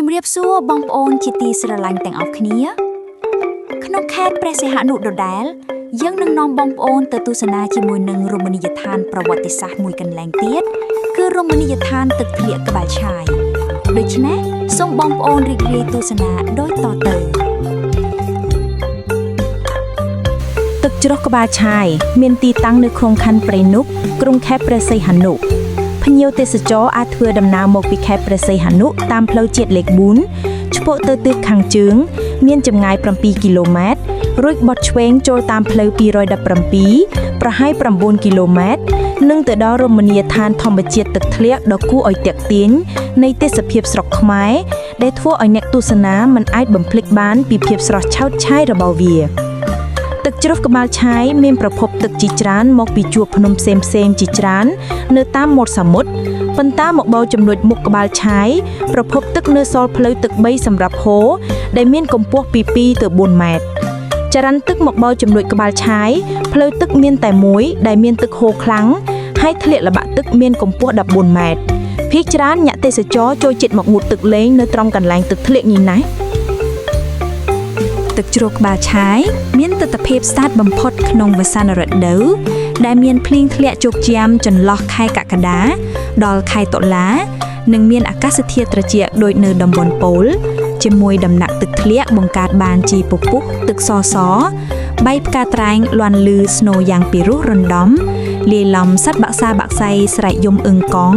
ជំរាបសួរបងប្អូនជាទីស្រឡាញ់ទាំងអស់គ្នាក្នុងខេត្តព្រះសីហនុដដែលយើងនឹងនាំបងប្អូនទៅទស្សនាជាមួយនឹងរមណីយដ្ឋានប្រវត្តិសាស្ត្រមួយកន្លែងទៀតគឺរមណីយដ្ឋានទឹកធ្លាក់ក្បាលឆាយដូច្នេះសូមបងប្អូនរីករាយទស្សនាដូចតទៅទឹកជ្រោះក្បាលឆាយមានទីតាំងនៅក្នុងខណ្ឌព្រៃនប់ក្រុងខេត្តព្រះសីហនុភ្ញៀវទេសចរអាចធ្វើដំណើរមកពីខេត្តព្រះសីហនុតាមផ្លូវជាតិលេខ4ឆ្ពោះទៅទិសខាងជើងមានចម្ងាយ7គីឡូម៉ែត្ររួចបត់ឆ្វេងចូលតាមផ្លូវ217ប្រហែល9គីឡូម៉ែត្រនិងទៅដល់រមណីយដ្ឋានធម្មជាតិទឹកធ្លាក់ដ៏គួរឲ្យទាក់ទាញនៃទេសភាពស្រុកខ្មែរដែលធ្វើឲ្យអ្នកទស្សនាមិនអាចបំភ្លេចបានពីភាពស្រស់ឆើតឆាយរបស់វាទឹកជ្រោះក្បាលឆាយមានប្រភពទឹកជាច្រើនមកពីជួរភ្នំផ្សេងៗជាច្រើននៅតាមមាត់សមុទ្រប៉ុន្តែមកបោចំណុចមុខក្បាលឆាយប្រភពទឹកនៅសល់ផ្លូវទឹក3សម្រាប់ហូរដែលមានកម្ពស់ពី2ទៅ4ម៉ែត្រចរន្តទឹកមកបោចំណុចក្បាលឆាយផ្លូវទឹកមានតែមួយដែលមានទឹកហូរខ្លាំងហើយធ្លាក់ល្បាក់ទឹកមានកម្ពស់14ម៉ែត្រភាគច្រើនអ្នកទេសចរចូលចិត្តមកងូតទឹកលេងនៅត្រង់កន្លែងទឹកធ្លាក់នេះណាទឹកជ្រោះក្បាលឆាយមានទិដ្ឋភាពស្អាតបំផុតក្នុងវស្សានរដូវដែលមានភ្លៀងធ្លាក់ជោគជាំចន្លោះខែកក្កដាដល់ខែតុលានិងមានអាកាសធាតុត្រជាក់ដូចនៅតំបន់ប៉ូលជាមួយដំណាក់ទឹកធ្លាក់បង្កើតបានជាពពុះទឹកសសបែកផ្កាត្រែងលាន់លឺស្នូយ៉ាងពីរោះរណ្ដំលាយឡំសត្វបក្សាបក្សីស្រែកយំអឹងកង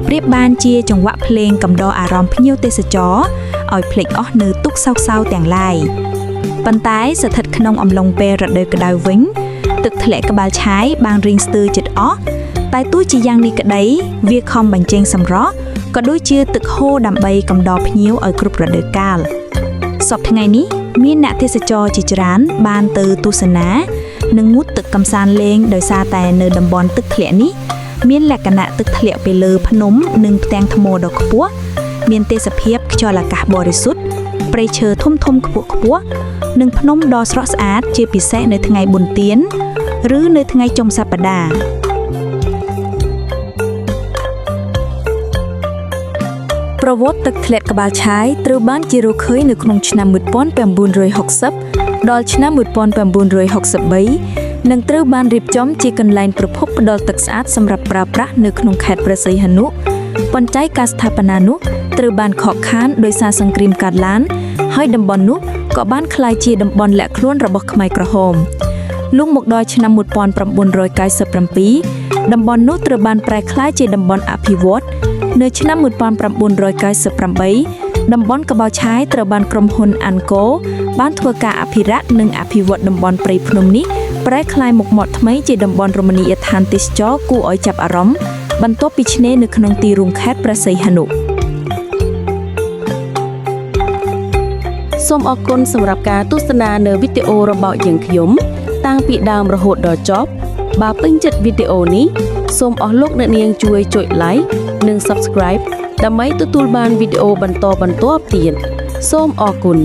ប្រៀបបានជាចង្វាក់ភ្លេងកំដរអារម្មណ៍ភ្ញៀវទេសចរឲ្យភ្លេចអស់នៅទុក្ខសោកសៅទាំងឡាយប៉ុន្តែស្ថិតក្នុងអំឡុងពេលរដូវក្តៅវិញទឹកធ្លាក់ក្បាលឆាយបានរីងស្ទើរចិត្តអស់តែទោះជាយ៉ាងនេះក្តីវាខំបញ្ចេញសម្រស់ក៏ដូចជាទឹកហូរដើម្បីកំដរភ្ញៀវឲ្យគ្រប់រដូវកាលសប្តាហ៍ថ្ងៃនេះមានអ្នកទេសចរជាច្រើនបានទៅទស្សនានិងងូតទឹកកម្សាន្តលេងដោយសារតែនៅតំបន់ទឹកធ្លាក់នេះមានលក្ខណៈទឹកធ្លាក់ពីលើភ្នំនិងផ្ទាំងថ្មដ៏ខ្ពស់មានទេសភាពខ្យល់អាកាសបរិសុទ្ធព្រៃឈើធំៗខ្ពស់និងភ្នំដ៏ស្រស់ស្អាតជាពិសេសនៅថ្ងៃបុណ្យទានឬនៅថ្ងៃចុងសប្តាហ៍ប្រវត្តិទឹកធ្លាក់ក្បាលឆាយត្រូវបានគេរកឃើញនៅក្នុងឆ្នាំ1960ដល់ឆ្នាំ1963និងត្រូវបានរៀបចំជាកន្លែងប្រភពផ្ដល់ទឹកស្អាតសម្រាប់ប្រើប្រាស់នៅក្នុងខេត្តព្រះសីហនុប៉ុន្តែការស្ថាបនានោះត្រូវបានខកខានដោយសារសង្គ្រាមកើតឡើងហើយតំបន់នោះក៏បានក្លាយជាតំបន់លាក់ខ្លួនរបស់ខ្មែរក្រហមលុះមកដល់ឆ្នាំ1997តំបន់នោះត្រូវបានប្រែក្លាយជាតំបន់អភិវឌ្ឍនៅឆ្នាំ1998តំបន់ក្បាលឆាយត្រូវបានក្រុមហ៊ុនអានកូបានធ្វើការអភិរក្សនិងអភិវឌ្ឍតំបន់ព្រៃភ្នំនេះប្រែក្លាយមុខមាត់ថ្មីជាតំបន់រមណីយដ្ឋានទេសចរគួរឲ្យចាប់អារម្មណ៍បន្ទាប់ពីឆ្នេរនៅក្នុងទីរួមខេត្តព្រះសីហនុសូមអរគុណសម្រាប់ការទស្សនានៅវីដេអូរបស់យើងខ្ញុំតាំងពីដើមរហូតដល់ចប់បើពេញចិត្តវីដេអូនេះសូមអស់លោកអ្នកនាងជួយចុច like និង subscribe ដើម្បីទទួលបានវីដេអូបន្តទៀតសូមអរគុណ